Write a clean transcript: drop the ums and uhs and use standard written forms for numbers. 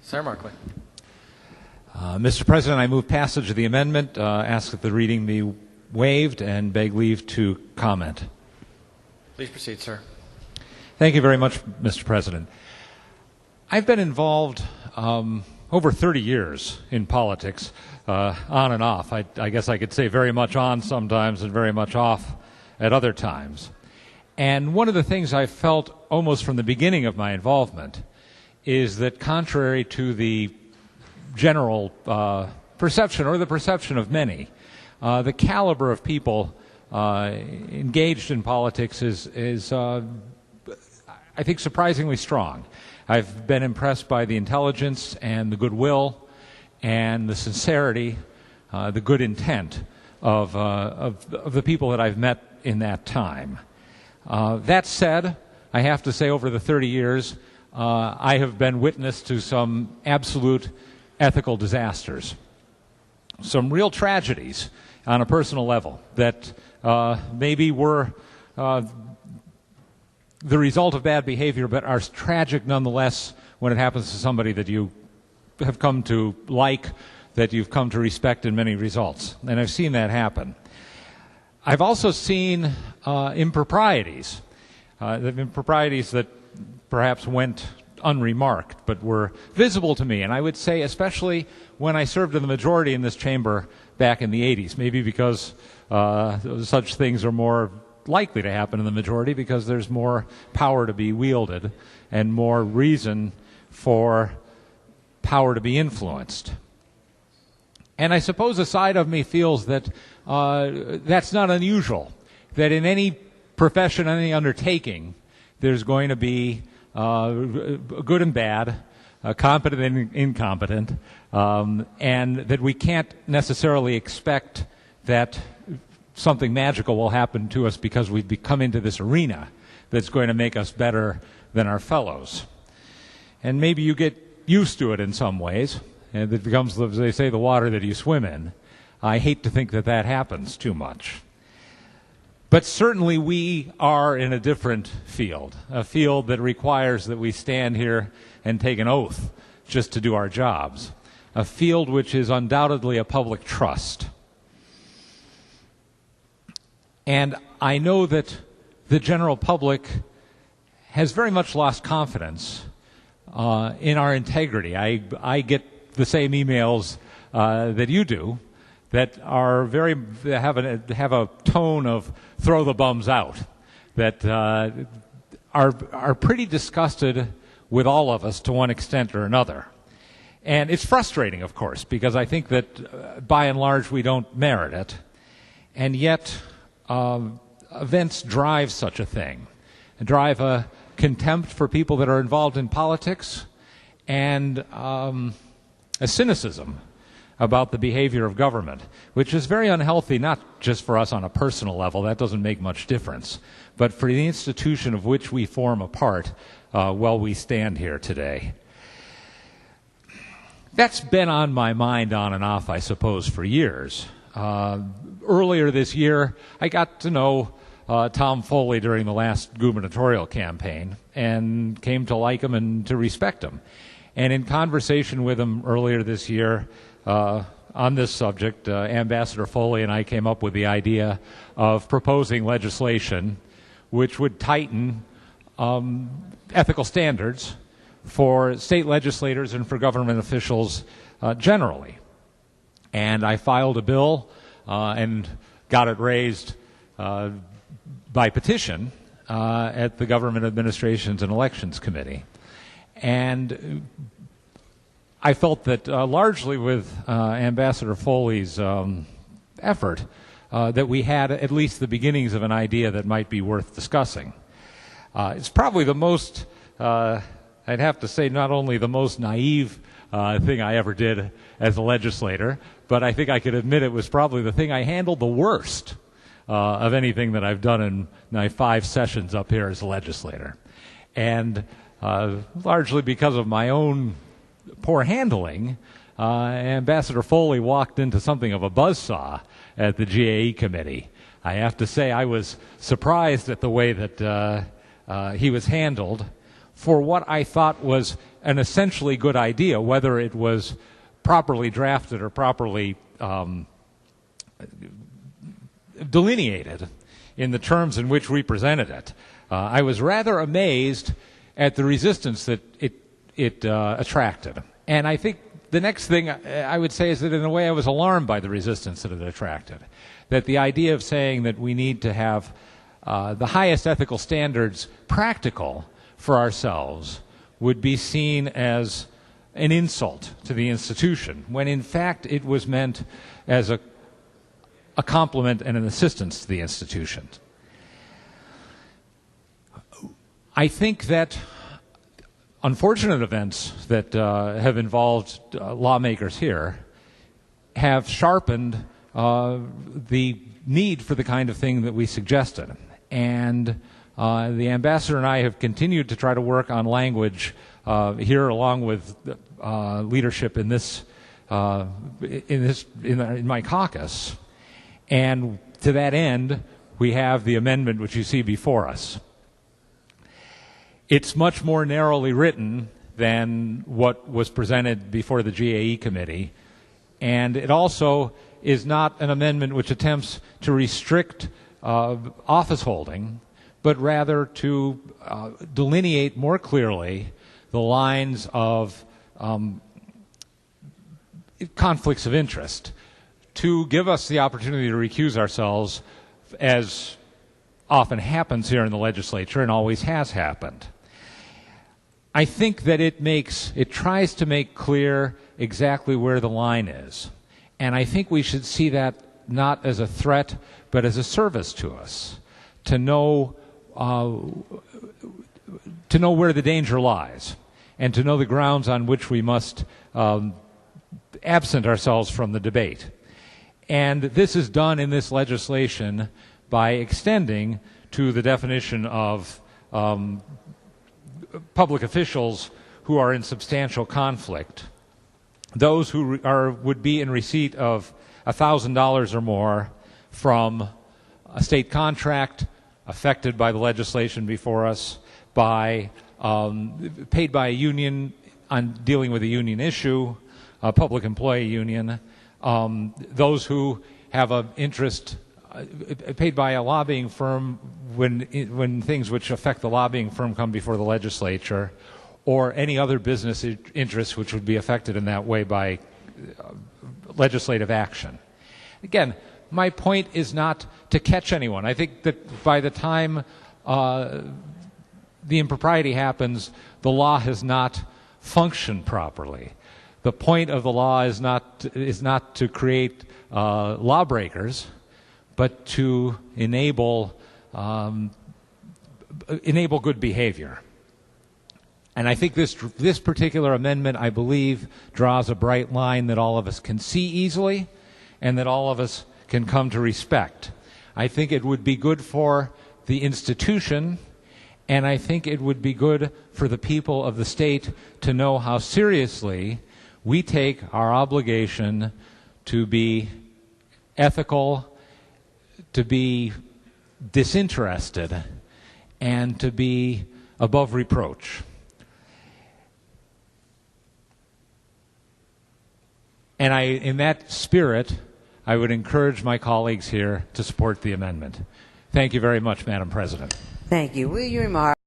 Senator Markley. Mr. President, I move passage of the amendment, ask that the reading be waived, and beg leave to comment. Please proceed, sir. Thank you very much, Mr. President. I've been involved over 30 years in politics, on and off. I guess I could say very much on sometimes and very much off at other times. And one of the things I felt almost from the beginning of my involvement is that contrary to the general perception, or the perception of many, the caliber of people engaged in politics is I think, surprisingly strong. I've been impressed by the intelligence and the goodwill and the sincerity, the good intent of the people that I've met in that time. That said, I have to say over the 30 years, I have been witness to some absolute ethical disasters, some real tragedies on a personal level that maybe were the result of bad behavior, but are tragic nonetheless when it happens to somebody that you have come to like, that you've come to respect in many results. And I've seen that happen. I've also seen improprieties that perhaps went unremarked, but were visible to me. And I would say especially when I served in the majority in this chamber back in the 80s, maybe because such things are more likely to happen in the majority because there's more power to be wielded and more reason for power to be influenced. And I suppose a side of me feels that that's not unusual, that in any profession, any undertaking, there's going to be good and bad, competent and incompetent, and that we can't necessarily expect that something magical will happen to us because we've come into this arena that's going to make us better than our fellows. And maybe you get used to it in some ways, and it becomes, as they say, the water that you swim in. I hate to think that that happens too much. But certainly we are in a different field, a field that requires that we stand here and take an oath just to do our jobs, a field which is undoubtedly a public trust. And I know that the general public has very much lost confidence in our integrity. I get the same emails that you do that are have a tone of throw the bums out, that are pretty disgusted with all of us to one extent or another. And it's frustrating, of course, because I think that by and large we don't merit it. And yet events drive such a thing, drive a contempt for people that are involved in politics and a cynicism about the behavior of government, which is very unhealthy, not just for us on a personal level, that doesn't make much difference, but for the institution of which we form a part while we stand here today. That's been on my mind on and off, I suppose, for years. Earlier this year, I got to know Tom Foley during the last gubernatorial campaign and came to like him and to respect him. And in conversation with him earlier this year on this subject, Ambassador Foley and I came up with the idea of proposing legislation which would tighten ethical standards for state legislators and for government officials generally. And I filed a bill and got it raised by petition at the Government Administrations and Elections Committee. And I felt that largely with Ambassador Foley's effort that we had at least the beginnings of an idea that might be worth discussing. It's probably the most, I'd have to say, not only the most naive thing I ever did as a legislator, but I think I could admit it was probably the thing I handled the worst of anything that I've done in my 5 sessions up here as a legislator. And largely because of my own poor handling, Ambassador Foley walked into something of a buzzsaw at the GAE committee. I have to say I was surprised at the way that he was handled for what I thought was an essentially good idea, whether it was properly drafted or properly delineated in the terms in which we presented it. I was rather amazed at the resistance that it attracted. And I think the next thing I would say is that in a way I was alarmed by the resistance that it attracted. That the idea of saying that we need to have the highest ethical standards practical for ourselves would be seen as an insult to the institution, when in fact it was meant as a compliment and an assistance to the institution. I think that unfortunate events that have involved lawmakers here have sharpened the need for the kind of thing that we suggested. And the ambassador and I have continued to try to work on language here, along with leadership in my caucus. And to that end, we have the amendment which you see before us. It's much more narrowly written than what was presented before the GAE committee, and it also is not an amendment which attempts to restrict office holding, but rather to delineate more clearly the lines of conflicts of interest, to give us the opportunity to recuse ourselves, as often happens here in the legislature and always has happened. I think that it tries to make clear exactly where the line is. And I think we should see that not as a threat, but as a service to us, to know where the danger lies, and to know the grounds on which we must absent ourselves from the debate. And this is done in this legislation by extending to the definition of public officials who are in substantial conflict, those who would be in receipt of $1,000 or more from a state contract affected by the legislation before us, by paid by a union on dealing with a union issue, a public employee union, those who have an interest paid by a lobbying firm when things which affect the lobbying firm come before the legislature, or any other business interests which would be affected in that way by legislative action. Again, my point is not to catch anyone. I think that by the time the impropriety happens, the law has not functioned properly. The point of the law is not to create lawbreakers, but to enable good behavior. And I think this particular amendment, I believe, draws a bright line that all of us can see easily, and that all of us can come to respect. I think it would be good for the institution, and I think it would be good for the people of the state to know how seriously we take our obligation to be ethical, to be disinterested, and to be above reproach. And in that spirit, I would encourage my colleagues here to support the amendment. Thank you very much, Madam President. Thank you. Will you remark?